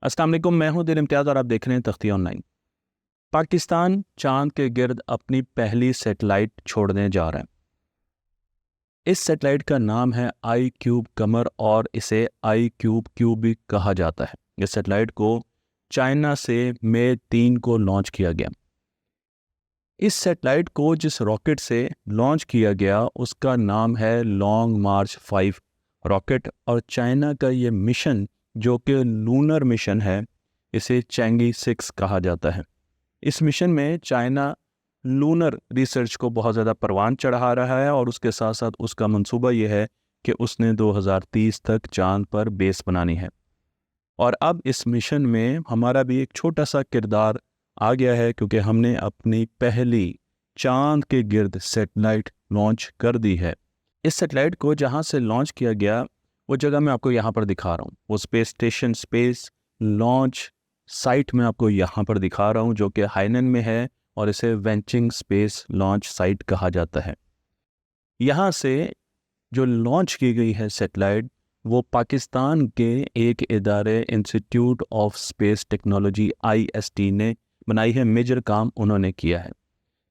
अस्सलाम वालेकुम, मैं हूं दिल इम्तियाज़ और आप देख रहे हैं तख्ती ऑनलाइन। पाकिस्तान चांद के गिर्द अपनी पहली सैटेलाइट छोड़ने जा रहा है। इस सैटेलाइट का नाम है आई क्यूब कमर और इसे आई क्यूब क्यूब भी कहा जाता है। इस सैटेलाइट को चाइना से मई 3 को लॉन्च किया गया। इस सैटेलाइट को जिस रॉकेट से लॉन्च किया गया उसका नाम है लॉन्ग मार्च 5 रॉकेट, और चाइना का ये मिशन जो कि लूनर मिशन है, इसे चैंगी 6 कहा जाता है। इस मिशन में चाइना लूनर रिसर्च को बहुत ज़्यादा परवान चढ़ा रहा है और उसके साथ साथ उसका मंसूबा ये है कि उसने 2030 तक चांद पर बेस बनानी है। और अब इस मिशन में हमारा भी एक छोटा सा किरदार आ गया है, क्योंकि हमने अपनी पहली चांद के गिर्द सैटेलाइट लॉन्च कर दी है। इस सैटेलाइट को जहाँ से लॉन्च किया गया वो जगह मैं आपको यहाँ पर दिखा रहा हूँ। वो space station, space launch site में आपको यहाँ पर दिखा रहा हूँ, जो कि हाइनन में है और इसे वेंचिंग स्पेस लॉन्च साइट कहा जाता है। यहाँ से जो लॉन्च की गई है सैटेलाइट, वो पाकिस्तान के एक इदारे institute of space technology IST ने बनाई है। मेजर काम उन्होंने किया है।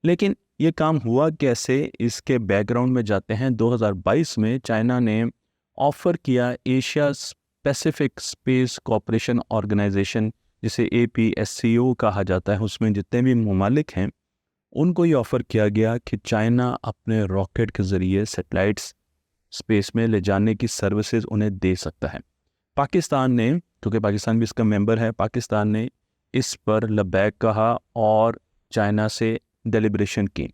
लेकिन ये काम हुआ कैसे, इसके बैकग्राउंड में जाते हैं। 2022 में चाइना ने ऑफर किया Asia Pacific space cooperation organization, जिसे APSCO कहा जाता है, उसमें जितने भी ममालिक हैं उनको ये ऑफ़र किया गया कि चाइना अपने रॉकेट के ज़रिए सैटेलाइट्स स्पेस में ले जाने की सर्विसेज उन्हें दे सकता है। पाकिस्तान ने, क्योंकि पाकिस्तान भी इसका मेंबर है, पाकिस्तान ने इस पर लबैक कहा और चाइना से डेलिब्रेशन की।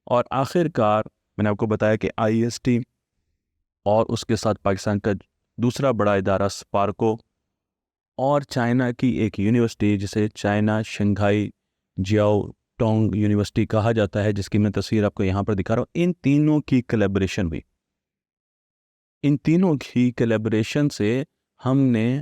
और आखिरकार मैंने आपको बताया कि IST और उसके साथ पाकिस्तान का दूसरा बड़ा इदारा स्पार्को और चाइना की एक यूनिवर्सिटी जिसे China Shanghai Xiao Tong university कहा जाता है, जिसकी मैं तस्वीर आपको यहाँ पर दिखा रहा हूँ, इन तीनों की कोलैबोरेशन हुई। इन तीनों की कोलैबोरेशन से हमने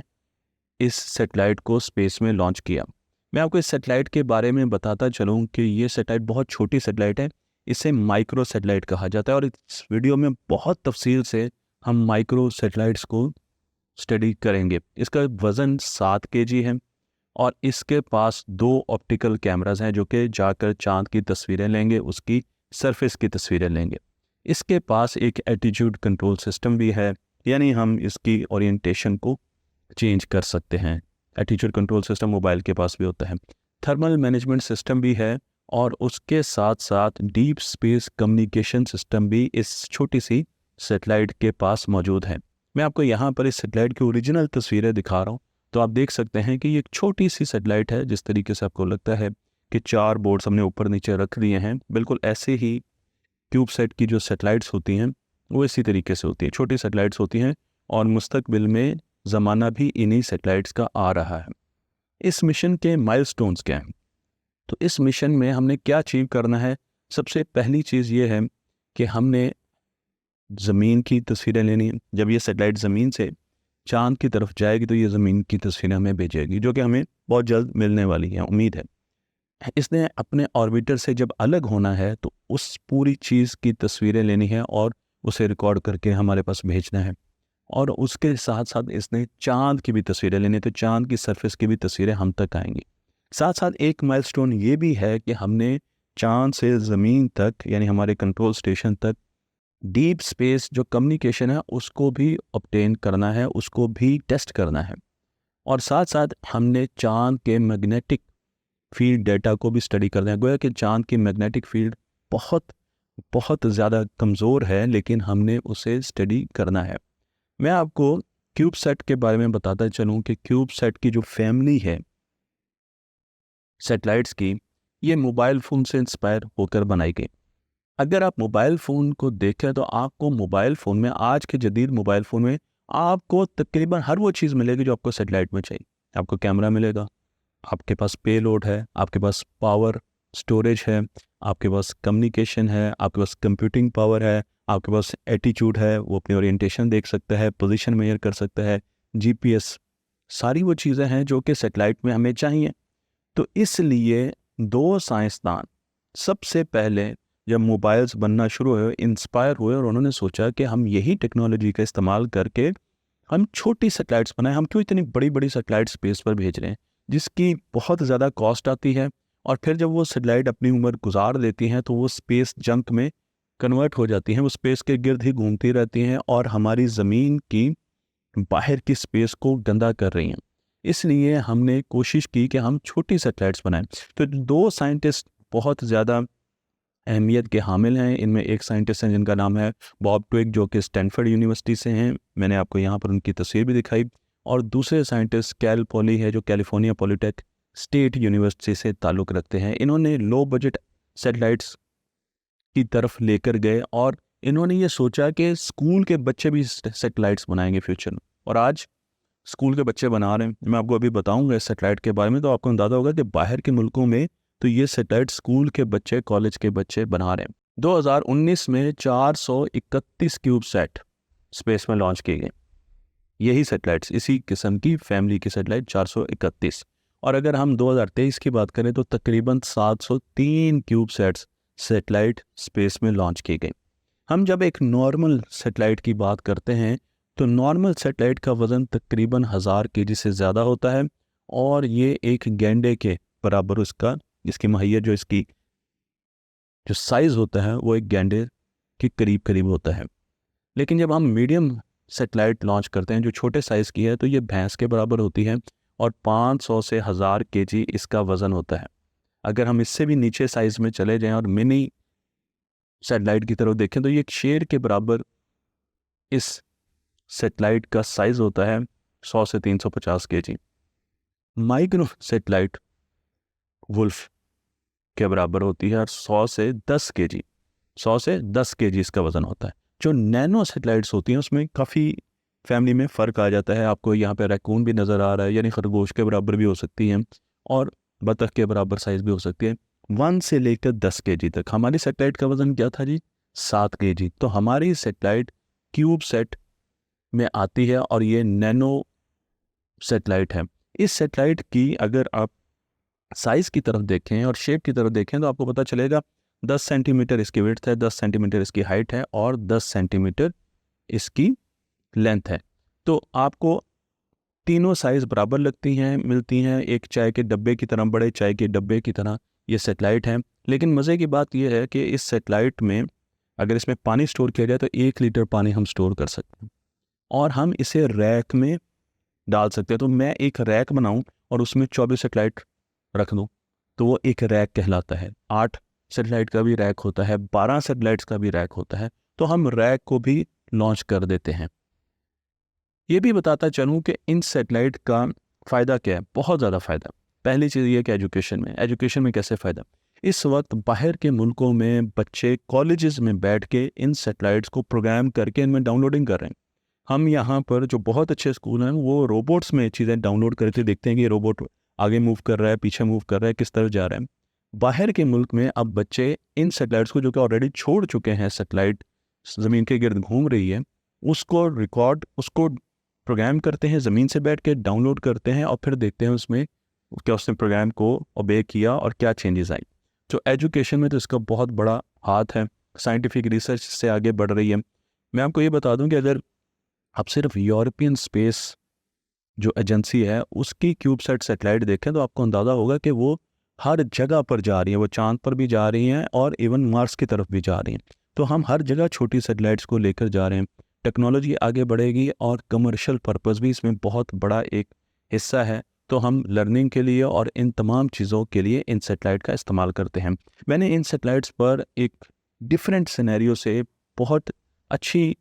इस सैटेलाइट को स्पेस में लॉन्च किया। मैं आपको इस सैटेलाइट के बारे में बताता चलूँ कि ये सैटेलाइट बहुत छोटी सैटेलाइट है। इसे माइक्रो सैटेलाइट कहा जाता है और इस वीडियो में बहुत तफसील से हम माइक्रो सैटेलाइट्स को स्टडी करेंगे। इसका वज़न 7 kg है और इसके पास 2 ऑप्टिकल कैमरास हैं जो कि जाकर चांद की तस्वीरें लेंगे, उसकी सरफेस की तस्वीरें लेंगे। इसके पास एक एटीट्यूड कंट्रोल सिस्टम भी है, यानी हम इसकी ओरिएंटेशन को चेंज कर सकते हैं। एटीट्यूड कंट्रोल सिस्टम मोबाइल के पास भी होता है। थर्मल मैनेजमेंट सिस्टम भी है और उसके साथ साथ डीप स्पेस कम्युनिकेशन सिस्टम भी इस छोटी सी सैटेलाइट के पास मौजूद है। मैं आपको यहाँ पर इस सैटेलाइट की ओरिजिनल तस्वीरें दिखा रहा हूँ, तो आप देख सकते हैं कि ये एक छोटी सी सैटेलाइट है। जिस तरीके से आपको लगता है कि 4 बोर्ड्स हमने ऊपर नीचे रख दिए हैं, बिल्कुल ऐसे ही क्यूबसेट की जो सैटेलाइट्स होती हैं वो इसी तरीके से होती हैं, छोटी सैटेलाइट्स होती हैं और मुस्तकबिल में ज़माना भी इन्हीं सैटेलाइट्स का आ रहा है। इस मिशन के माइलस्टोन्स क्या हैं? तो इस मिशन में हमने क्या अचीव करना है? सबसे पहली चीज़ ये है कि हमने ज़मीन की तस्वीरें लेनी है। जब ये सैटेलाइट ज़मीन से चांद की तरफ जाएगी तो ये ज़मीन की तस्वीरें हमें भेजेगी, जो कि हमें बहुत जल्द मिलने वाली है, उम्मीद है। इसने अपने ऑर्बिटर से जब अलग होना है तो उस पूरी चीज़ की तस्वीरें लेनी है और उसे रिकॉर्ड करके हमारे पास भेजना है। और उसके साथ साथ इसने चांद की भी तस्वीरें लेनी है, तो चांद की सरफेस की भी तस्वीरें हम तक आएंगी। साथ साथ एक माइलस्टोन ये भी है कि हमने चांद से ज़मीन तक, यानी हमारे कंट्रोल स्टेशन तक, डीप स्पेस जो कम्युनिकेशन है उसको भी ऑब्टेन करना है, उसको भी टेस्ट करना है। और साथ साथ हमने चांद के मैग्नेटिक फील्ड डेटा को भी स्टडी करना है। गोया कि चांद की मैग्नेटिक फील्ड बहुत बहुत ज़्यादा कमज़ोर है, लेकिन हमने उसे स्टडी करना है। मैं आपको क्यूबसेट के बारे में बताता चलूँ कि क्यूबसेट की जो फैमिली है सैटेलाइट्स की, ये मोबाइल फ़ोन से इंस्पायर होकर बनाई गई। अगर आप मोबाइल फ़ोन को देखें तो आपको मोबाइल फ़ोन में, आज के जदीद मोबाइल फ़ोन में, आपको तकरीबन हर वो चीज़ मिलेगी जो आपको सैटेलाइट में चाहिए। आपको कैमरा मिलेगा, आपके पास पेलोड है, आपके पास पावर स्टोरेज है, आपके पास कम्युनिकेशन है, आपके पास कंप्यूटिंग पावर है, आपके पास एटीट्यूड है, वो अपनी ओरिएंटेशन देख सकता है, पोजीशन मेजर कर सकता है, GPS, सारी वो चीज़ें हैं जो कि सैटेलाइट में हमें चाहिए। तो इसलिए 2 साइंसदान सबसे पहले जब मोबाइल्स बनना शुरू हुए, इंस्पायर हुए और उन्होंने सोचा कि हम यही टेक्नोलॉजी का इस्तेमाल करके हम छोटी सैटेलाइट्स बनाएं। हम क्यों इतनी बड़ी बड़ी सैटेलाइट स्पेस पर भेज रहे हैं जिसकी बहुत ज़्यादा कॉस्ट आती है, और फिर जब वो सैटेलाइट अपनी उम्र गुजार देती हैं तो वो स्पेस जंक में कन्वर्ट हो जाती हैं, वो स्पेस के गिर्द ही घूमती रहती हैं और हमारी ज़मीन की बाहर की स्पेस को गंदा कर रही हैं। इसलिए हमने कोशिश की कि हम छोटी सैटेलाइट्स बनाएं। तो दो साइंटिस्ट बहुत ज़्यादा अहमियत के हामिल हैं। इनमें एक साइंटिस्ट हैं जिनका नाम है बॉब ट्विग, जो कि स्टैनफोर्ड यूनिवर्सिटी से हैं, मैंने आपको यहाँ पर उनकी तस्वीर भी दिखाई। और दूसरे साइंटिस्ट कैल पॉली है, जो कैलिफोर्निया पॉलिटेक स्टेट यूनिवर्सिटी से ताल्लुक़ रखते हैं। इन्होंने लो बजट सैटेलाइट्स की तरफ लेकर गए और इन्होंने ये सोचा कि स्कूल के बच्चे भी सैटेलाइट्स बनाएंगे फ्यूचर में, और आज स्कूल के बच्चे बना रहे हैं। मैं आपको अभी बताऊंगा इस सैटेलाइट के बारे में, तो आपको अंदाज़ा होगा कि बाहर के मुल्कों में तो ये सैटेलाइट स्कूल के बच्चे, कॉलेज के बच्चे बना रहे हैं। 2019 में 431 क्यूब सैट स्पेस में लॉन्च किए गए। यही सैटेलाइट्स, इसी किस्म की फैमिली की सैटेलाइट 431। और अगर हम 2023 की बात करें तो तकरीबन 703 क्यूब सैटेलाइट स्पेस में लॉन्च की गई। हम जब एक नॉर्मल सैटेलाइट की बात करते हैं तो नॉर्मल सैटेलाइट का वज़न तकरीबन 1000 केजी से ज़्यादा होता है, और ये एक गेंडे के बराबर इसकी माहियत, जो साइज़ होता है वो एक गेंडे के करीब करीब होता है। लेकिन जब हम मीडियम सैटेलाइट लॉन्च करते हैं जो छोटे साइज़ की है, तो ये भैंस के बराबर होती है और 500 से 1000 केजी इसका वज़न होता है। अगर हम इससे भी नीचे साइज़ में चले जाएं और मिनी सैटेलाइट की तरफ देखें तो ये एक शेर के बराबर इस सैटेलाइट का साइज़ होता है, 100 से 350 केजी। माइक्रो सैटेलाइट वुल्फ के बराबर होती है और 100 से 10 केजी इसका वज़न होता है। जो नैनो सैटेलाइट्स होती हैं उसमें काफ़ी फैमिली में फ़र्क आ जाता है। आपको यहाँ पे रैकून भी नज़र आ रहा है, यानी खरगोश के बराबर भी हो सकती हैं और बतख के बराबर साइज़ भी हो सकती है। 1 से लेकर 10 केजी तक। हमारी सैटेलाइट का वज़न क्या था जी? 7 केजी। तो हमारी सैटेलाइट क्यूब सेट में आती है और ये नैनो सैटेलाइट है। इस सैटेलाइट की अगर आप साइज़ की तरफ देखें और शेप की तरफ देखें तो आपको पता चलेगा 10 सेंटीमीटर इसकी विड्थ है, 10 सेंटीमीटर इसकी हाइट है और 10 सेंटीमीटर इसकी लेंथ है। तो आपको तीनों साइज़ बराबर मिलती हैं। एक चाय के डब्बे की तरह, बड़े चाय के डब्बे की तरह ये सैटेलाइट है। लेकिन मज़े की बात यह है कि इस सैटेलाइट में अगर इसमें पानी स्टोर किया जाए तो 1 लीटर पानी हम स्टोर कर सकते हैं और हम इसे रैक में डाल सकते हैं। तो मैं एक रैक बनाऊं और उसमें 24 सैटेलाइट रख दूं तो वो एक रैक कहलाता है। 8 सैटेलाइट का भी रैक होता है, 12 सैटेलाइट्स का भी रैक होता है। तो हम रैक को भी लॉन्च कर देते हैं। ये भी बताता चलूँ कि इन सैटेलाइट का फ़ायदा क्या है। बहुत ज़्यादा फ़ायदा। पहली चीज़ ये कि एजुकेशन में कैसे फ़ायदा। इस वक्त बाहर के मुल्कों में बच्चे कॉलेजेस में बैठ के इन सैटेलाइट्स को प्रोग्राम करके इनमें डाउनलोडिंग कर रहे हैं। हम यहाँ पर जो बहुत अच्छे स्कूल हैं वो रोबोट्स में चीज़ें डाउनलोड करके देखते हैं कि ये रोबोट आगे मूव कर रहा है, पीछे मूव कर रहा है, किस तरफ जा रहा है। बाहर के मुल्क में अब बच्चे इन सैटेलाइट्स को, जो कि ऑलरेडी छोड़ चुके हैं, सैटेलाइट ज़मीन के गिर्द घूम रही है, उसको प्रोग्राम करते हैं, ज़मीन से बैठ के डाउनलोड करते हैं और फिर देखते हैं उसमें क्या उसने प्रोग्राम को ओबे किया और क्या चेंजेस आई। तो एजुकेशन में तो इसका बहुत बड़ा हाथ है। साइंटिफिक रिसर्च से आगे बढ़ रही है। मैं आपको ये बता दूं कि अगर आप सिर्फ यूरोपियन स्पेस जो एजेंसी है उसकी क्यूबसैट सैटेलाइट देखें तो आपको अंदाज़ा होगा कि वो हर जगह पर जा रही हैं। वो चांद पर भी जा रही हैं और इवन मार्स की तरफ भी जा रही हैं। तो हम हर जगह छोटी सैटेलाइट्स को लेकर जा रहे हैं। टेक्नोलॉजी आगे बढ़ेगी और कमर्शियल पर्पस भी इसमें बहुत बड़ा एक हिस्सा है। तो हम लर्निंग के लिए और इन तमाम चीज़ों के लिए इन सैटेलाइट का इस्तेमाल करते हैं। मैंने इन सैटेलाइट्स पर एक डिफरेंट सिनेरियो से बहुत अच्छी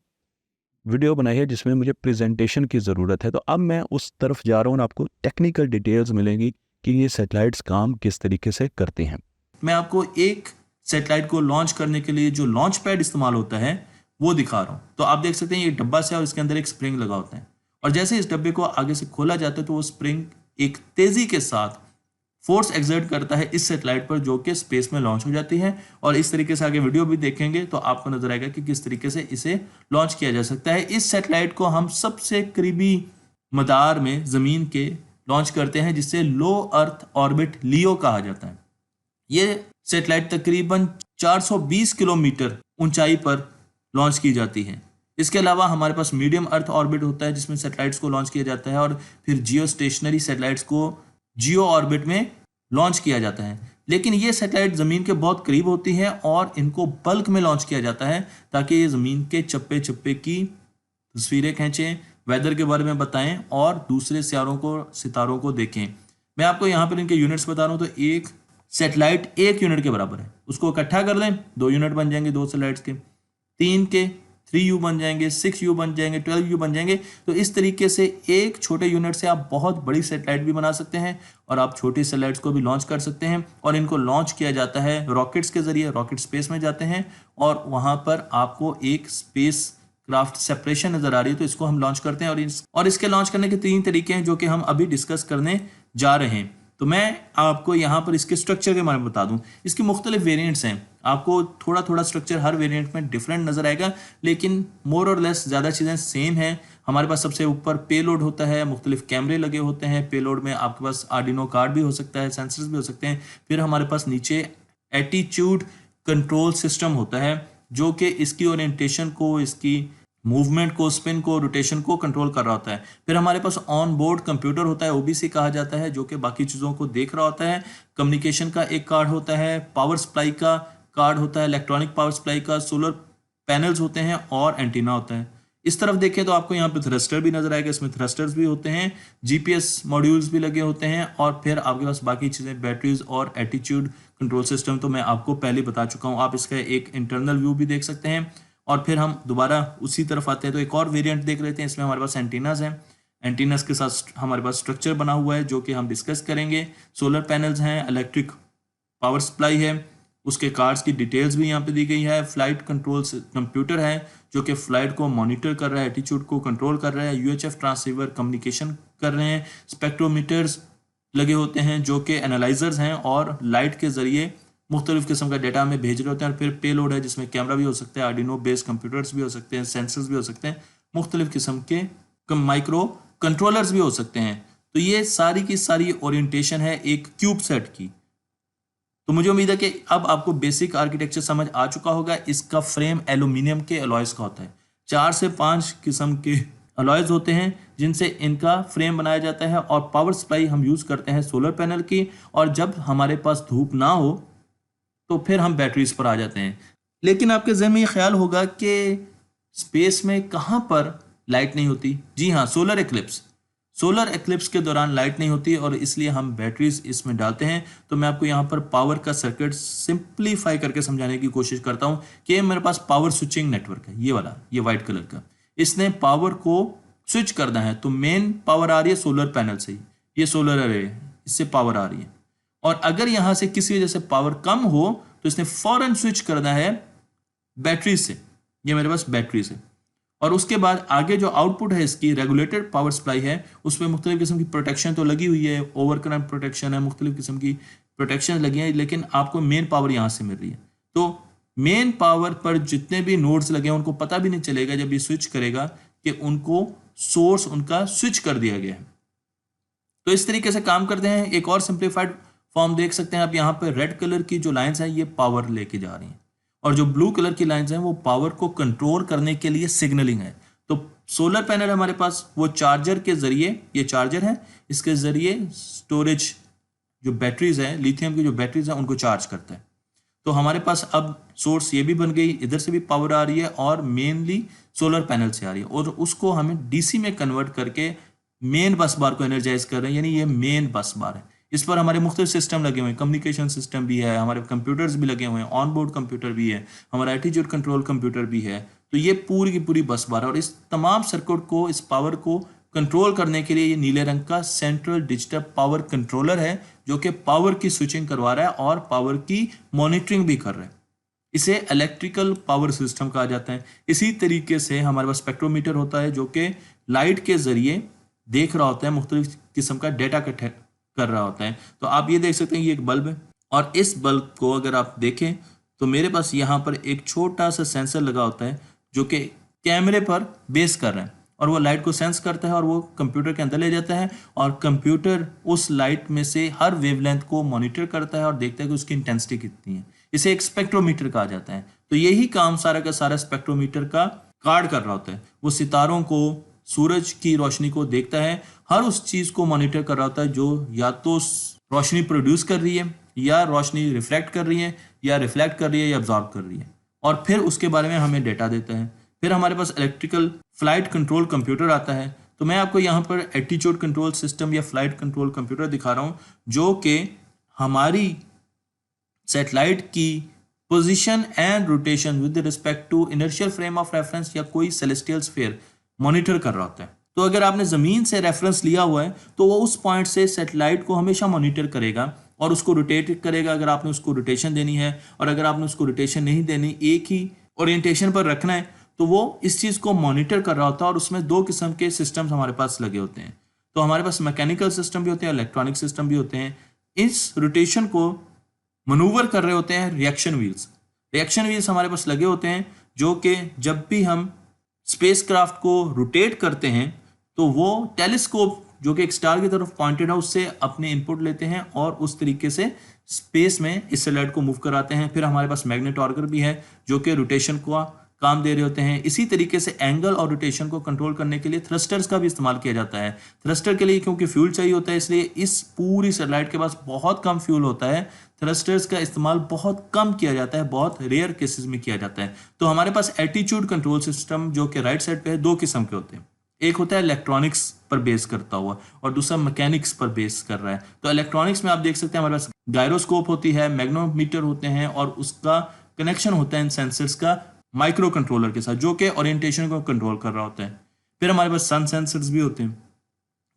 वीडियो बनाई है जिसमें मुझे प्रेजेंटेशन की ज़रूरत है। तो अब मैं उस तरफ जा रहा हूँ और आपको टेक्निकल डिटेल्स मिलेंगी कि ये सैटेलाइट्स काम किस तरीके से करते हैं। मैं आपको एक सैटेलाइट को लॉन्च करने के लिए जो लॉन्च पैड इस्तेमाल होता है वो दिखा रहा हूँ। तो आप देख सकते हैं ये डब्बा से और इसके अंदर एक स्प्रिंग लगा होता है और जैसे इस डब्बे को आगे से खोला जाता है तो वो स्प्रिंग एक तेजी के साथ फोर्स एक्सर्ट करता है इस सैटेलाइट पर, जो कि स्पेस में लॉन्च हो जाती है। और इस तरीके से आगे वीडियो भी देखेंगे तो आपको नजर आएगा कि किस तरीके से इसे लॉन्च किया जा सकता है। इस सैटेलाइट को हम सबसे करीबी मदार में जमीन के लॉन्च करते हैं जिसे लो अर्थ ऑर्बिट लियो कहा जाता है। ये सैटेलाइट तकरीबन 420 किलोमीटर ऊंचाई पर लॉन्च की जाती है। इसके अलावा हमारे पास मीडियम अर्थ ऑर्बिट होता है जिसमें सैटेलाइट्स को लॉन्च किया जाता है, और फिर जियो स्टेशनरी सैटेलाइट्स को जियो ऑर्बिट में लॉन्च किया जाता है। लेकिन ये सैटेलाइट ज़मीन के बहुत करीब होती है और इनको बल्क में लॉन्च किया जाता है ताकि ये ज़मीन के चप्पे चप्पे की तस्वीरें खींचें, वेदर के बारे में बताएं और दूसरे सितारों को देखें। मैं आपको यहाँ पर इनके यूनिट्स बता रहा हूँ। तो एक सैटेलाइट 1 यूनिट के बराबर है, उसको इकट्ठा कर लें 2 यूनिट बन जाएंगे 2 सैटेलाइट्स के, 3 के 3U बन जाएंगे, 6U बन जाएंगे, 12U बन जाएंगे। तो इस तरीके से एक छोटे यूनिट से आप बहुत बड़ी सैटेलाइट भी बना सकते हैं और आप छोटी सैटेलाइट्स को भी लॉन्च कर सकते हैं। और इनको लॉन्च किया जाता है रॉकेट्स के जरिए, रॉकेट स्पेस में जाते हैं और वहां पर आपको एक स्पेस क्राफ्ट सेपरेशन नजर आ रही है, तो इसको हम लॉन्च करते हैं। और इसके लॉन्च करने के 3 तरीके हैं जो कि हम अभी डिस्कस करने जा रहे हैं। तो मैं आपको यहाँ पर इसके स्ट्रक्चर के बारे में बता दूं। इसकी मुख्तलिफ वेरिएंट्स हैं, आपको थोड़ा थोड़ा स्ट्रक्चर हर वेरिएंट में डिफरेंट नजर आएगा, लेकिन मोर और लेस ज़्यादा चीज़ें सेम हैं। हमारे पास सबसे ऊपर पेलोड होता है, मुख्तलिफ कैमरे लगे होते हैं। पेलोड में आपके पास आर्डिनो कार्ड भी हो सकता है, सेंसर्स भी हो सकते हैं। फिर हमारे पास नीचे एटीट्यूड कंट्रोल सिस्टम होता है जो कि इसकी ओरिएंटेशन को, इसकी मूवमेंट को, स्पिन को, रोटेशन को कंट्रोल कर रहा होता है। फिर हमारे पास ऑन बोर्ड कंप्यूटर होता है, ओबीसी कहा जाता है, जो कि बाकी चीज़ों को देख रहा होता है। कम्युनिकेशन का एक कार्ड होता है, पावर सप्लाई का कार्ड होता है, इलेक्ट्रॉनिक पावर सप्लाई का, सोलर पैनल्स होते हैं और एंटीना होता है। इस तरफ देखें तो आपको यहाँ पे थ्रस्टर भी नजर आएगा, इसमें थ्रस्टर्स भी होते हैं, जीपीएस मॉड्यूल्स भी लगे होते हैं और फिर आपके पास बाकी चीज़ें, बैटरीज और एटीट्यूड कंट्रोल सिस्टम तो मैं आपको पहले बता चुका हूँ। आप इसका एक इंटरनल व्यू भी देख सकते हैं। और फिर हम दोबारा उसी तरफ आते हैं तो एक और वेरिएंट देख लेते हैं। इसमें हमारे पास एंटीनास हैं, एंटीनास के साथ हमारे पास स्ट्रक्चर बना हुआ है जो कि हम डिस्कस करेंगे। सोलर पैनल्स हैं, इलेक्ट्रिक पावर सप्लाई है, उसके कार्ड्स की डिटेल्स भी यहाँ पे दी गई है। फ्लाइट कंट्रोल कंप्यूटर है जो कि फ्लाइट को मॉनिटर कर रहा है, एटीट्यूड को कंट्रोल कर रहा है। यूएचएफ ट्रांसीवर कम्युनिकेशन कर रहे हैं। स्पेक्ट्रोमीटर्स लगे होते हैं जो कि एनालाइजर्स हैं और लाइट के जरिए मुख्तलिफ किस्म का डेटा हमें भेज रहे होते हैं। और फिर पेलोड है जिसमें कैमरा भी हो सकता है, आर्डिनो बेस्ड कंप्यूटर्स भी हो सकते हैं, सेंसर्स भी हो सकते हैं, मुख्तलिफ किस्म के माइक्रो कंट्रोलर्स भी हो सकते हैं। तो ये सारी की सारी ओरिएंटेशन है एक क्यूब सेट की। तो मुझे उम्मीद है कि अब आपको बेसिक आर्किटेक्चर समझ आ चुका होगा। इसका फ्रेम एल्यूमिनियम के अलॉयज का होता है। 4 से 5 किस्म के अलॉयज होते हैं जिनसे इनका फ्रेम बनाया जाता है। और पावर सप्लाई हम यूज़ करते हैं सोलर पैनल की, और जब हमारे पास धूप ना हो तो फिर हम बैटरीज पर आ जाते हैं। लेकिन आपके ज़हन में ये ख्याल होगा कि स्पेस में कहाँ पर लाइट नहीं होती। जी हाँ, सोलर एक्लिप्स के दौरान लाइट नहीं होती और इसलिए हम बैटरीज इसमें डालते हैं। तो मैं आपको यहाँ पर पावर का सर्किट सिंप्लीफाई करके समझाने की कोशिश करता हूँ कि मेरे पास पावर स्विचिंग नेटवर्क है, ये वाला, ये वाइट कलर का। इसने पावर को स्विच करना है तो मेन पावर आ रही है सोलर पैनल से ही, ये सोलर अरे है, इससे पावर आ रही है। और अगर यहां से किसी वजह से पावर कम हो तो इसने फौरन स्विच करना है बैटरी से, ये मेरे पास बैटरी से। और उसके बाद आगे जो आउटपुट है इसकी रेगुलेटेड पावर सप्लाई है, उसमें मुख्तलिफ किस्म की प्रोटेक्शन तो लगी हुई है, ओवर करंट प्रोटेक्शन है, मुख्तलिफ किस्म की प्रोटेक्शन लगी है, लेकिन आपको मेन पावर यहाँ से मिल रही है। तो मेन पावर पर जितने भी नोड्स लगे हैं उनको पता भी नहीं चलेगा जब ये स्विच करेगा कि उनको सोर्स उनका स्विच कर दिया गया है। तो इस तरीके से काम करते हैं। एक और सिंप्लीफाइड फॉर्म देख सकते हैं आप, यहाँ पे रेड कलर की जो लाइंस हैं ये पावर लेके जा रही हैं और जो ब्लू कलर की लाइंस हैं वो पावर को कंट्रोल करने के लिए सिग्नलिंग है। तो सोलर पैनल हमारे पास वो चार्जर के जरिए, ये चार्जर है, इसके जरिए स्टोरेज जो बैटरीज है, लिथियम की जो बैटरीज है उनको चार्ज करता है। तो हमारे पास अब सोर्स ये भी बन गई, इधर से भी पावर आ रही है और मेनली सोलर पैनल से आ रही है, और उसको हमें डीसी में कन्वर्ट करके मेन बस बार को एनर्जाइज कर रहे हैं, यानी ये मेन बस बार है। इस पर हमारे मुख्तलिफ सिस्टम लगे हुए हैं, कम्युनिकेशन सिस्टम भी है, हमारे कंप्यूटर्स भी लगे हुए हैं, ऑन बोर्ड कंप्यूटर भी है, हमारा एटीट्यूड कंट्रोल कंप्यूटर भी है। तो ये पूरी की पूरी बस बार है और इस तमाम सर्किट को, इस पावर को कंट्रोल करने के लिए ये नीले रंग का सेंट्रल डिजिटल पावर कंट्रोलर है जो कि पावर की स्विचिंग करवा रहा है और पावर की मॉनिटरिंग भी कर रहा है। इसे इलेक्ट्रिकल पावर सिस्टम कहा जाता है। इसी तरीके से हमारे पास स्पेक्ट्रोमीटर होता है जो कि लाइट के जरिए देख रहा होता है, मुख्तलिफ किस्म का डेटा इकट्ठा कर रहा होता है। तो आप ये देख सकते हैं ये एक बल्ब है और इस बल्ब को अगर आप देखें तो मेरे पास यहाँ पर एक छोटा सा सेंसर लगा होता है जो कि कैमरे पर बेस कर रहा है और वो लाइट को सेंस करता है और वो कंप्यूटर के अंदर ले जाता है और कंप्यूटर उस लाइट में से हर वेवलेंथ को मॉनिटर करता है और देखता है कि उसकी इंटेंसिटी कितनी है। इसे एक स्पेक्ट्रोमीटर कहा जाता है। तो यही काम सारा का सारा स्पेक्ट्रोमीटर का गार्ड कर रहा होता है, वो सितारों को, सूरज की रोशनी को देखता है, हर उस चीज को मॉनिटर कर रहा होता है जो या तो रोशनी प्रोड्यूस कर रही है, या रोशनी रिफ्लेक्ट कर रही है, या रिफ्लेक्ट कर रही है, या अब्जॉर्ब कर रही है, और फिर उसके बारे में हमें डेटा देता है। फिर हमारे पास इलेक्ट्रिकल फ्लाइट कंट्रोल कंप्यूटर आता है। तो मैं आपको यहाँ पर एटीट्यूड कंट्रोल सिस्टम या फ्लाइट कंट्रोल कंप्यूटर दिखा रहा हूँ, जो कि हमारी सैटेलाइट की position and rotation with respect to inertial frame of reference या कोई सेलेस्टियल स्फीयर मॉनिटर कर रहा होता है। तो अगर आपने ज़मीन से रेफरेंस लिया हुआ है तो वो उस पॉइंट से सैटेलाइट को हमेशा मॉनिटर करेगा और उसको रोटेट करेगा अगर आपने उसको रोटेशन देनी है, और अगर आपने उसको रोटेशन नहीं देनी, एक ही ओरिएंटेशन पर रखना है, तो वो इस चीज़ को मॉनिटर कर रहा होता है। और उसमें दो किस्म के सिस्टम्स हमारे पास लगे होते हैं। तो हमारे पास मैकेनिकल सिस्टम भी होते हैं, इलेक्ट्रॉनिक सिस्टम भी होते हैं। इस रोटेशन को मनूवर कर रहे होते हैं रिएक्शन व्हील्स। रिएक्शन व्हील्स हमारे पास लगे होते हैं जो कि जब भी हम स्पेसक्राफ्ट को रोटेट करते हैं तो वो टेलीस्कोप जो कि एक स्टार की तरफ पॉइंटेड है उससे अपने इनपुट लेते हैं और उस तरीके से स्पेस में इस सैटेलाइट को मूव कराते हैं। फिर हमारे पास मैग्नेटॉर्गर भी है जो कि रोटेशन का काम दे रहे होते हैं। इसी तरीके से एंगल और रोटेशन को कंट्रोल करने के लिए थ्रस्टर्स का भी इस्तेमाल किया जाता है। थ्रस्टर के लिए क्योंकि फ्यूल चाहिए होता है, इसलिए इस पूरी सैटेलाइट के पास बहुत कम फ्यूल होता है। थ्रस्टर्स का इस्तेमाल बहुत कम किया जाता है, बहुत रेयर केसेस में किया जाता है। तो हमारे पास एटीट्यूड कंट्रोल सिस्टम जो कि राइट साइड पे है, दो किस्म के होते हैं। एक होता है इलेक्ट्रॉनिक्स पर बेस करता हुआ और दूसरा मैकेनिक्स पर बेस कर रहा है। तो इलेक्ट्रॉनिक्स में आप देख सकते हैं हमारे पास गायरोस्कोप होती है, मैग्नोमीटर होते हैं, और उसका कनेक्शन होता है इन सेंसर्स का माइक्रो कंट्रोलर के साथ जो कि ओरिएंटेशन को कंट्रोल कर रहा होता है। फिर हमारे पास सन सेंसर्स भी होते हैं।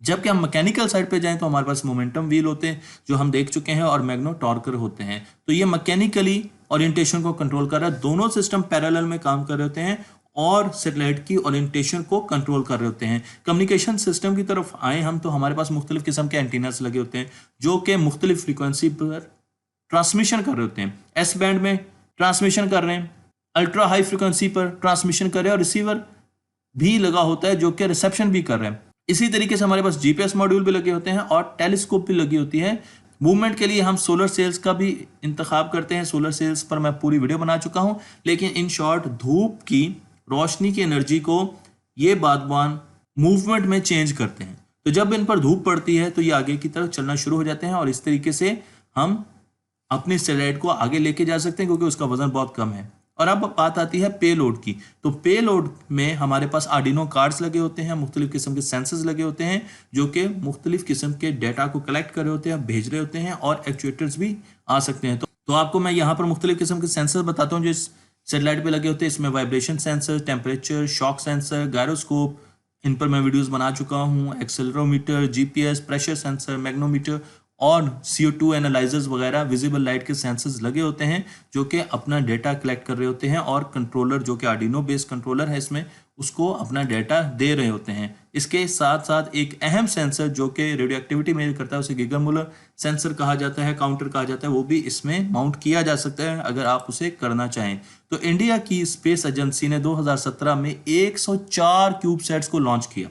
जबकि हम मैकेनिकल साइड पे जाएं तो हमारे पास मोमेंटम व्हील होते हैं जो हम देख चुके हैं, और मैग्नेटॉर्कर होते हैं। तो ये मैकेनिकली ओरिएंटेशन को कंट्रोल कर रहा है। दोनों सिस्टम पैरेलल में काम कर रहे होते हैं और सैटेलाइट की ओरिएंटेशन को कंट्रोल कर रहे होते हैं। कम्युनिकेशन सिस्टम की तरफ आए हम तो हमारे पास मुख्तलिफ किस्म के एंटीनास लगे होते हैं जो कि मुख्तलिफ फ्रीक्वेंसी पर ट्रांसमिशन कर रहे होते हैं। एस बैंड में ट्रांसमिशन कर रहे हैं, अल्ट्रा हाई फ्रीक्वेंसी पर ट्रांसमिशन कर रहे हैं, और रिसीवर भी लगा होता है जो कि रिसेप्शन भी कर रहे हैं। इसी तरीके से हमारे पास जीपीएस मॉड्यूल भी लगे होते हैं और टेलीस्कोप भी लगी होती है। मूवमेंट के लिए हम सोलर सेल्स का भी इंतखाब करते हैं। सोलर सेल्स पर मैं पूरी वीडियो बना चुका हूं, लेकिन इन शॉर्ट धूप की रोशनी की एनर्जी को ये बादबान मूवमेंट में चेंज करते हैं। तो जब इन पर धूप पड़ती है तो ये आगे की तरफ चलना शुरू हो जाते हैं, और इस तरीके से हम अपनी सैटेलाइट को आगे लेके जा सकते हैं क्योंकि उसका वजन बहुत कम है। और अब बात आती है पेलोड की। तो पेलोड में हमारे पास आर्डिनो कार्ड्स लगे होते हैं, मुख्तलिफ किस्म के सेंसर्स लगे होते हैं जो कि मुख्तलिफ किस्म के डेटा को कलेक्ट कर रहे होते हैं, भेज रहे होते हैं, और एक्चुएटर्स भी आ सकते हैं। तो आपको मैं यहाँ पर मुख्तलिफ किस्म के सेंसर बताता हूँ जो इस सैटेलाइट पे लगे होते हैं। इसमें vibration sensor, temperature, shock sensor, gyroscope, इन पर मैं वीडियोस बना चुका हूँ, accelerometer, GPS, pressure sensor, magnetometer और CO2 एनालाइजर्स वगैरह, विजिबल लाइट के सेंसर्स लगे होते हैं जो कि अपना डेटा कलेक्ट कर रहे होते हैं, और कंट्रोलर जो कि आर्डिनो बेस्ड कंट्रोलर है इसमें उसको अपना डेटा दे रहे होते हैं। इसके साथ साथ एक अहम सेंसर जो कि रेडियो एक्टिविटी मेजर करता है, उसे गीगर-मुller सेंसर कहा जाता है, काउंटर कहा जाता है, वो भी इसमें माउंट किया जा सकता है अगर आप उसे करना चाहें। तो इंडिया की स्पेस एजेंसी ने 2017 में 104 क्यूबसैट्स को लॉन्च किया।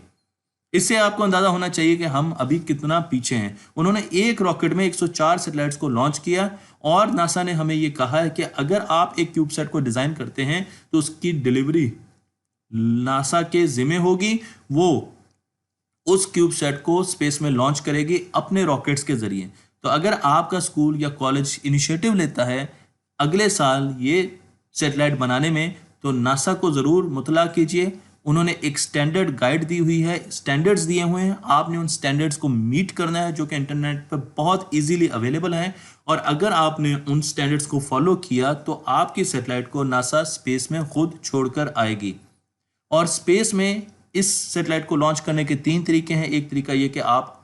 इससे आपको अंदाजा होना चाहिए कि हम अभी कितना पीछे हैं। उन्होंने एक रॉकेट में 104 सैटेलाइट्स को लॉन्च किया, और नासा ने हमें ये कहा है कि अगर आप एक क्यूबसैट को डिजाइन करते हैं तो उसकी डिलीवरी नासा के जिम्मे होगी। वो उस क्यूबसैट को स्पेस में लॉन्च करेगी अपने रॉकेट्स के जरिए। तो अगर आपका स्कूल या कॉलेज इनिशिएटिव लेता है अगले साल ये सैटेलाइट बनाने में, तो नासा को जरूर मुतला कीजिए। उन्होंने एक स्टैंडर्ड गाइड दी हुई है, स्टैंडर्ड्स दिए हुए हैं, आपने उन स्टैंडर्ड्स को मीट करना है जो कि इंटरनेट पर बहुत इजीली अवेलेबल हैं। और अगर आपने उन स्टैंडर्ड्स को फॉलो किया तो आपकी सैटेलाइट को नासा स्पेस में खुद छोड़कर आएगी। और स्पेस में इस सैटेलाइट को लॉन्च करने के 3 तरीके हैं। एक तरीका यह कि आप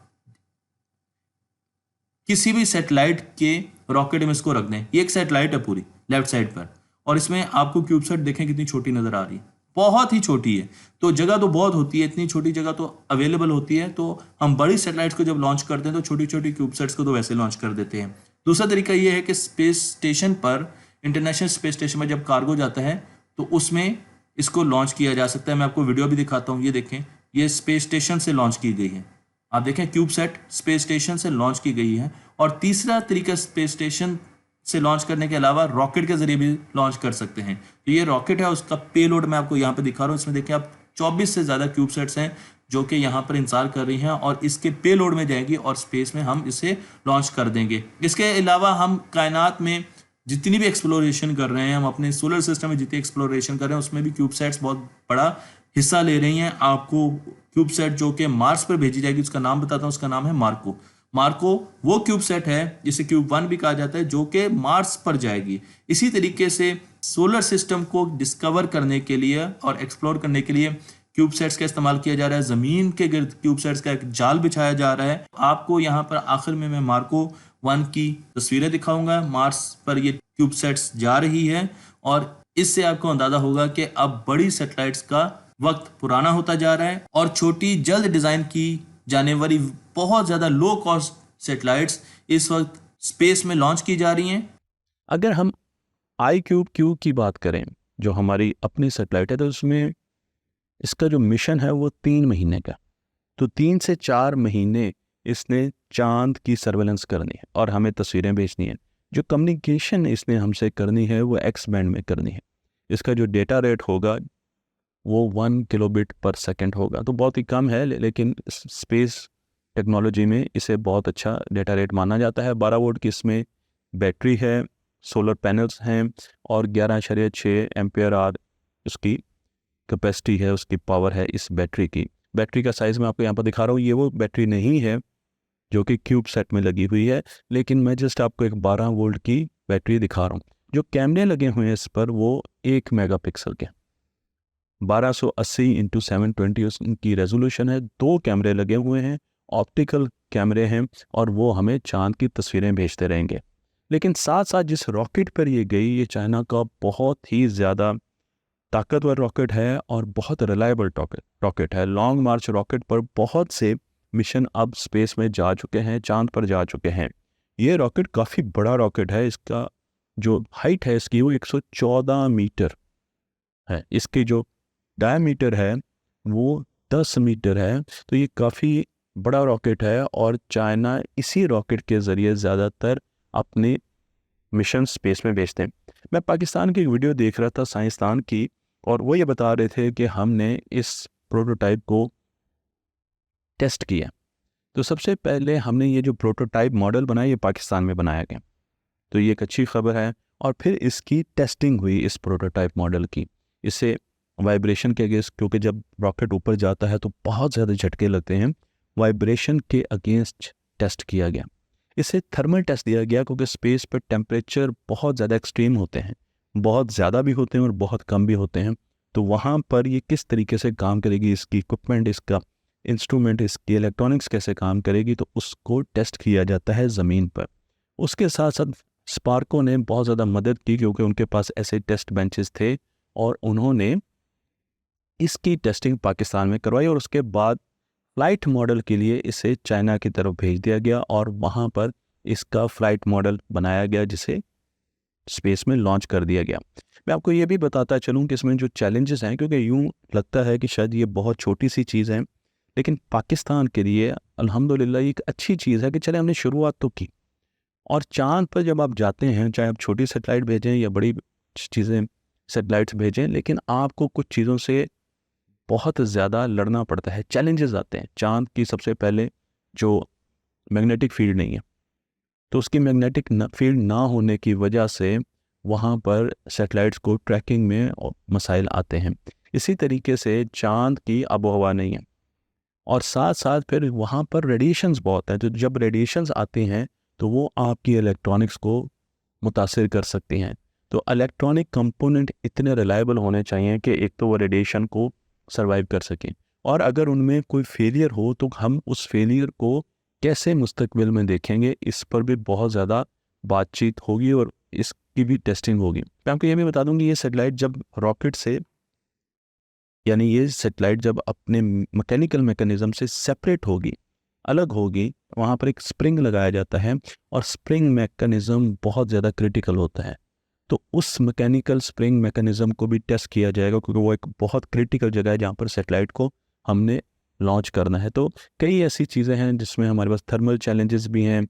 किसी भी सैटेलाइट के रॉकेट में इसको रख दें। ये एक सैटेलाइट है पूरी लेफ्ट साइड पर, और इसमें आपको क्यूबसैट देखें कितनी छोटी नजर आ रही है, बहुत ही छोटी है। तो जगह तो बहुत होती है, इतनी छोटी जगह तो अवेलेबल होती है। तो हम बड़ी सैटेलाइट्स को जब लॉन्च करते हैं तो छोटी छोटी क्यूबसैट्स को तो वैसे लॉन्च कर देते हैं। दूसरा तरीका यह है कि स्पेस स्टेशन पर, इंटरनेशनल स्पेस स्टेशन में जब कार्गो जाता है तो उसमें इसको लॉन्च किया जा सकता है। मैं आपको वीडियो भी दिखाता हूँ। ये देखें, ये स्पेस स्टेशन से लॉन्च की गई है। आप देखें क्यूबसैट स्पेस स्टेशन से लॉन्च की गई है। और तीसरा तरीका स्पेस स्टेशन से लॉन्च करने के अलावा रॉकेट के जरिए भी लॉन्च कर सकते हैं। तो ये रॉकेट है, उसका पेलोड मैं आपको यहाँ पे दिखा रहा हूँ। इसमें देखिए आप 24 से ज़्यादा क्यूबसेट्स हैं जो कि यहाँ पर इंतजार कर रही हैं और इसके पेलोड में जाएगी और स्पेस में हम इसे लॉन्च कर देंगे। इसके अलावा हम कायनात में जितनी भी एक्सप्लोरेशन कर रहे हैं, हम अपने सोलर सिस्टम में जितनी एक्सप्लोरेशन कर रहे हैं, उसमें भी क्यूबसेट्स बहुत बड़ा हिस्सा ले रही हैं। आपको क्यूबसेट जो कि मार्स पर भेजी जाएगी, उसका नाम बताता हूँ, उसका नाम है मार्को। मार्को वो क्यूबसेट है जिसे क्यूब 1 भी कहा जाता है, जो कि मार्स पर जाएगी। इसी तरीके से सोलर सिस्टम को डिस्कवर करने के लिए और एक्सप्लोर करने के लिए क्यूबसेट्स का इस्तेमाल किया जा रहा है। ज़मीन के गिर्द क्यूबसेट्स का एक जाल बिछाया जा रहा है। आपको यहाँ पर आखिर में मैं मार्को 1 की तस्वीरें दिखाऊंगा। मार्स पर ये क्यूबसेट्स जा रही है और इससे आपको अंदाजा होगा कि अब बड़ी सैटेलाइट्स का वक्त पुराना होता जा रहा है और छोटी जल्द डिज़ाइन की जाने वाली बहुत ज़्यादा लो कॉस्ट सैटेलाइट्स इस वक्त स्पेस में लॉन्च की जा रही हैं। अगर हम IQ-Q की बात करें, जो हमारी अपनी सैटेलाइट है, तो उसमें इसका जो मिशन है वो 3 महीने का। तो 3 से 4 महीने इसने चांद की सर्वेलेंस करनी है और हमें तस्वीरें भेजनी है। जो कम्युनिकेशन इसने हमसे करनी है वो एक्स बैंड में करनी है। इसका जो डेटा रेट होगा वो 1 किलोबिट पर सेकंड होगा। तो बहुत ही कम है, लेकिन स्पेस टेक्नोलॉजी में इसे बहुत अच्छा डेटा रेट माना जाता है। 12 वोल्ट की इसमें बैटरी है, सोलर पैनल्स हैं और 11.6 एम्पियर आवर उसकी कैपेसिटी है, उसकी पावर है इस बैटरी की। बैटरी का साइज़ मैं आपको यहाँ पर दिखा रहा हूँ। ये वो बैटरी नहीं है जो कि क्यूब सेट में लगी हुई है, लेकिन मैं जस्ट आपको एक 12 वोल्ट की बैटरी दिखा रहा हूँ। जो कैमरे लगे हुए हैं इस पर वो 1 मेगापिक्सल के 1280x720 उनकी रेजोल्यूशन है। 2 कैमरे लगे हुए हैं, ऑप्टिकल कैमरे हैं और वो हमें चांद की तस्वीरें भेजते रहेंगे। लेकिन साथ साथ जिस रॉकेट पर ये गई, ये चाइना का बहुत ही ज़्यादा ताकतवर रॉकेट है और बहुत रिलायबल रॉकेट है। लॉन्ग मार्च रॉकेट पर बहुत से मिशन अब स्पेस में जा चुके हैं, चांद पर जा चुके हैं। ये रॉकेट काफ़ी बड़ा रॉकेट है। इसका जो हाइट है इसकी वो 114 मीटर है। इसकी जो डायमीटर है वो 10 मीटर है। तो ये काफ़ी बड़ा रॉकेट है और चाइना इसी रॉकेट के ज़रिए ज़्यादातर अपने मिशन स्पेस में भेजते हैं। मैं पाकिस्तान की एक वीडियो देख रहा था साइंसदान की, और वो ये बता रहे थे कि हमने इस प्रोटोटाइप को टेस्ट किया। तो सबसे पहले हमने ये जो प्रोटोटाइप मॉडल बनाया ये पाकिस्तान में बनाया गया, तो ये एक अच्छी खबर है। और फिर इसकी टेस्टिंग हुई इस प्रोटोटाइप मॉडल की। इसे वाइब्रेशन के अगेंस्ट, क्योंकि जब रॉकेट ऊपर जाता है तो बहुत ज़्यादा झटके लगते हैं, वाइब्रेशन के अगेंस्ट टेस्ट किया गया। इसे थर्मल टेस्ट दिया गया क्योंकि स्पेस पर टेम्परेचर बहुत ज़्यादा एक्सट्रीम होते हैं, बहुत ज़्यादा भी होते हैं और बहुत कम भी होते हैं। तो वहाँ पर ये किस तरीके से काम करेगी, इसकी इक्विपमेंट, इसका इंस्ट्रूमेंट, इसकी इलेक्ट्रॉनिक्स कैसे काम करेगी, तो उसको टेस्ट किया जाता है ज़मीन पर। उसके साथ साथ स्पार्को ने बहुत ज़्यादा मदद की क्योंकि उनके पास ऐसे टेस्ट बेंचेस थे और उन्होंने इसकी टेस्टिंग पाकिस्तान में करवाई। और उसके बाद फ्लाइट मॉडल के लिए इसे चाइना की तरफ भेज दिया गया और वहाँ पर इसका फ्लाइट मॉडल बनाया गया जिसे स्पेस में लॉन्च कर दिया गया। मैं आपको ये भी बताता चलूँ कि इसमें जो चैलेंजेस हैं, क्योंकि यूँ लगता है कि शायद ये बहुत छोटी सी चीज़ है, लेकिन पाकिस्तान के लिए अल्हम्दुलिल्लाह ये एक अच्छी चीज़ है कि चले हमने शुरुआत तो की। और चाँद पर जब आप जाते हैं, चाहे आप छोटी सैटेलाइट भेजें या बड़ी चीज़ें सैटेलाइट्स भेजें, लेकिन आपको कुछ चीज़ों से बहुत ज़्यादा लड़ना पड़ता है, चैलेंजेस आते हैं। चाँद की सबसे पहले जो मैग्नेटिक फील्ड नहीं है, तो उसकी मैग्नेटिक फील्ड ना होने की वजह से वहाँ पर सैटेलाइट्स को ट्रैकिंग में मसाइल आते हैं। इसी तरीके से चाँद की आबोहवा नहीं है और साथ साथ फिर वहाँ पर रेडिएशंस बहुत हैं। तो जब रेडिएशंस आती हैं तो वो आपकी इलेक्ट्रॉनिक्स को मुतासिर कर सकती हैं। तो इलेक्ट्रॉनिक कंपोनेंट इतने रिलायबल होने चाहिए कि एक तो वो रेडिएशन को सर्वाइव कर सकें, और अगर उनमें कोई फेलियर हो तो हम उस फेलियर को कैसे मुस्तकबिल में देखेंगे, इस पर भी बहुत ज़्यादा बातचीत होगी और इसकी भी टेस्टिंग होगी। मैं आपको ये भी बता दूंगी, ये सैटेलाइट जब रॉकेट से, यानी ये सैटेलाइट जब अपने मैकेनिकल मैकेनिज़्म से सेपरेट होगी, अलग होगी, वहाँ पर एक स्प्रिंग लगाया जाता है और स्प्रिंग मैकेनिज़्म बहुत ज़्यादा क्रिटिकल होता है। तो उस मैकेनिकल स्प्रिंग मैकेनिज़्म को भी टेस्ट किया जाएगा क्योंकि वो एक बहुत क्रिटिकल जगह है जहाँ पर सैटेलाइट को हमने लॉन्च करना है। तो कई ऐसी चीज़ें हैं जिसमें हमारे पास थर्मल चैलेंजेस भी हैं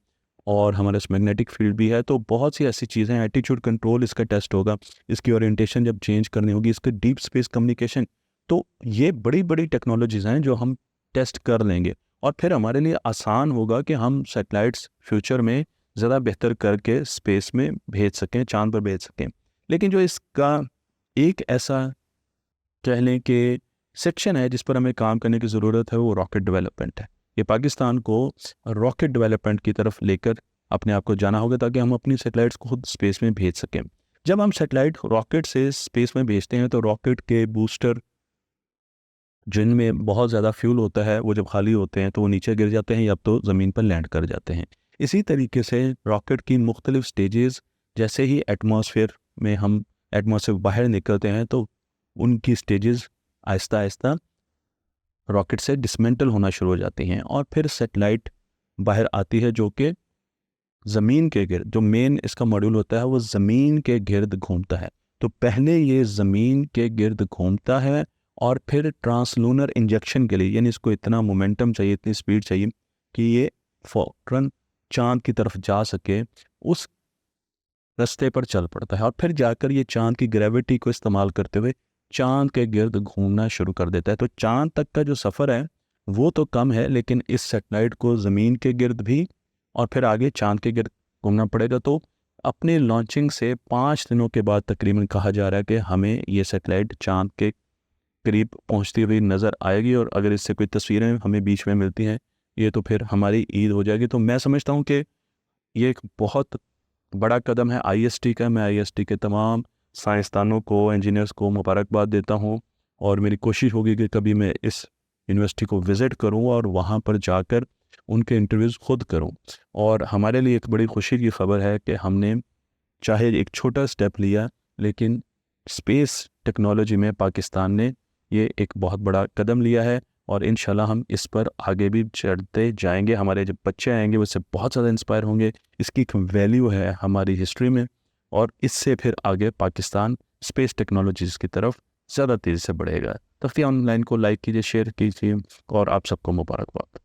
और हमारे मैग्नेटिक फील्ड भी है। तो बहुत सी ऐसी चीज़ें हैं, एटीट्यूड कंट्रोल इसका टेस्ट होगा, इसकी ओरिएंटेशन जब चेंज करनी होगी, इसका डीप स्पेस कम्युनिकेशन। तो ये बड़ी बड़ी टेक्नोलॉजीज़ हैं जो हम टेस्ट कर लेंगे और फिर हमारे लिए आसान होगा कि हम सैटेलाइट्स फ्यूचर में ज़्यादा बेहतर करके स्पेस में भेज सकें, चांद पर भेज सकें। लेकिन जो इसका एक ऐसा कह लें कि सेक्शन है जिस पर हमें काम करने की ज़रूरत है, वो रॉकेट डेवलपमेंट है। ये पाकिस्तान को रॉकेट डेवलपमेंट की तरफ लेकर अपने आप को जाना होगा ताकि हम अपनी सैटेलाइट्स को खुद स्पेस में भेज सकें। जब हम सैटेलाइट रॉकेट से स्पेस में भेजते हैं तो रॉकेट के बूस्टर जिनमें बहुत ज़्यादा फ्यूल होता है, वो जब खाली होते हैं तो वो नीचे गिर जाते हैं या तो ज़मीन पर लैंड कर जाते हैं। इसी तरीके से रॉकेट की मुख्तलिफ स्टेजेस, जैसे ही एटमॉस्फेयर में हम एटमॉस्फेयर बाहर निकलते हैं तो उनकी स्टेजेस आहिस्ता आहिस्ता रॉकेट से डिसमेंटल होना शुरू हो जाती हैं और फिर सैटेलाइट बाहर आती है जो कि ज़मीन के गिर्द, जो मेन इसका मॉड्यूल होता है वो ज़मीन के गिर्द घूमता है। तो पहले ये ज़मीन के गिर्द घूमता है और फिर ट्रांसलूनर इंजेक्शन के लिए, यानी इसको इतना मोमेंटम चाहिए, इतनी स्पीड चाहिए कि ये फौरन चांद की तरफ जा सके, उस रास्ते पर चल पड़ता है और फिर जाकर ये चांद की ग्रेविटी को इस्तेमाल करते हुए चांद के गिर्द घूमना शुरू कर देता है। तो चांद तक का जो सफ़र है वो तो कम है, लेकिन इस सैटेलाइट को ज़मीन के गिर्द भी और फिर आगे चांद के गिर्द घूमना पड़ेगा। तो अपने लॉन्चिंग से 5 दिनों के बाद तकरीबन कहा जा रहा है कि हमें ये सैटेलाइट चांद के करीब पहुंचती हुई नज़र आएगी और अगर इससे कोई तस्वीरें हमें बीच में मिलती हैं ये तो फिर हमारी ईद हो जाएगी। तो मैं समझता हूँ कि ये एक बहुत बड़ा कदम है IST का। मैं IST के तमाम साइंसदानों को, इंजीनियर्स को मुबारकबाद देता हूँ और मेरी कोशिश होगी कि कभी मैं इस यूनिवर्सिटी को विज़िट करूँ और वहाँ पर जाकर उनके इंटरव्यूज़ खुद करूँ। और हमारे लिए एक बड़ी खुशी की खबर है कि हमने चाहे एक छोटा स्टेप लिया, लेकिन स्पेस टेक्नोलॉजी में पाकिस्तान ने ये एक बहुत बड़ा कदम लिया है और इंशाल्लाह हम इस पर आगे भी चढ़ते जाएंगे। हमारे जब बच्चे आएंगे वो इससे बहुत ज़्यादा इंस्पायर होंगे। इसकी एक वैल्यू है हमारी हिस्ट्री में और इससे फिर आगे पाकिस्तान स्पेस टेक्नोलॉजीज़ की तरफ ज़्यादा तेज़ी से बढ़ेगा। तख्तियाँ ऑनलाइन को लाइक कीजिए, शेयर कीजिए और आप सबको मुबारकबाद।